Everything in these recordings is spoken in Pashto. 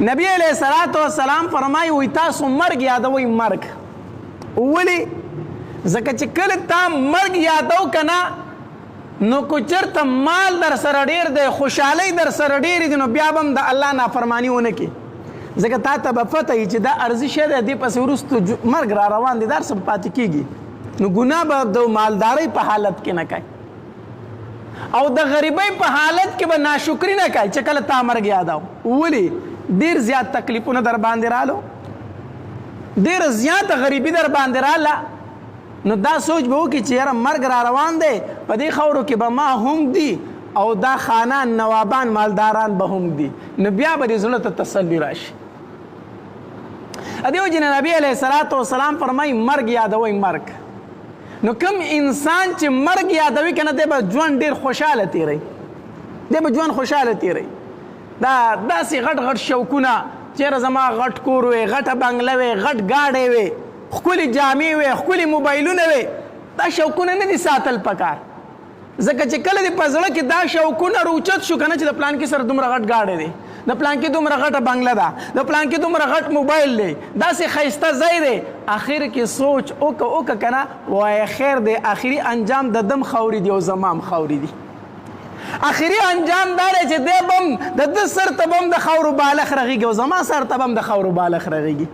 نبی علیہ الصلوۃ والسلام فرمایي وي تاسو مرګ یادوئ مرګ. ولې؟ ځکه چې کله تا مرګ یادو که نه نو که چېرته مال در سره ډېر دی، خوشحالۍ در سره ډېرې دي، نو بیا به هم د الله نافرماني ونه کړي. ځکه تا ته به پته وي چې دا ارضي شی دی، دې پسې وروستو مرګ را روان دی، دا هر څه به پاتې کېږي. نو ګناه به د مالدارۍ په حالت کې نه کوي او د غریبۍ په حالت کې به ناشکري نه کوي چې کله تا مرګ یادو. ولې؟ ډېر زیات تکلیفونه در باندې رالو، ډېره زیاته غریبي در باندې راله، نو دا سوچ به وکړي چې یاره مرګ را روان دی، په دې خاورو کې به ما هم دي او دا خانان نوابان مالداران به هم دي، نو بیا به دې زړه ته تسلي راشي. دې وجې نه نبي علیه الصلوۃ والسلام فرمایي مرګ یادوئ مرګ. نو کوم انسان چې مرګ یادوي که نه دی به ژوند ډېر خوشحاله تېروي، دی به ژوند خوشحاله تېروي. دا داسې غټ غټ شوقونه، چېرې زما غټ کور وی، غټه بنګله وی، غټ ګاډی وی، ښکلې جامې وی، ښکلې موبایلونه وی، دا شوقونه نه دي ساتل پکار. ځکه چې کله دې په زړه کې دا شوقونه روچت شو که نه چې د پلانکي سره دومره غټ ګاډی دی، د پلانکي دومره غټه بنګله ده، د پلانکي دومره غټ موبایل دی، داسې ښایسته ځای دی، اخر کې سوچ وکړه که نه وایه خیر دی، آخري انجام د دم خاورې دي او زما هم خاورې دي. آخري انجام دا دی چې دی به هم د ده سر ته به هم د خاورو بالښ رغېږي او زما سر ته به هم د خاورو بالښ رغېږي.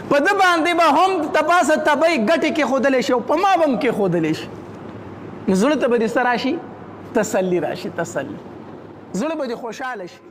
په ده باندې به هم د پاسه تبۍ ګټې کېښودلی شي او په ما به هم کېښودلی شي. نو زړه ته به دې څه راشي؟ تسلي راشي، تسلي، زړه به دې خوشحاله شي.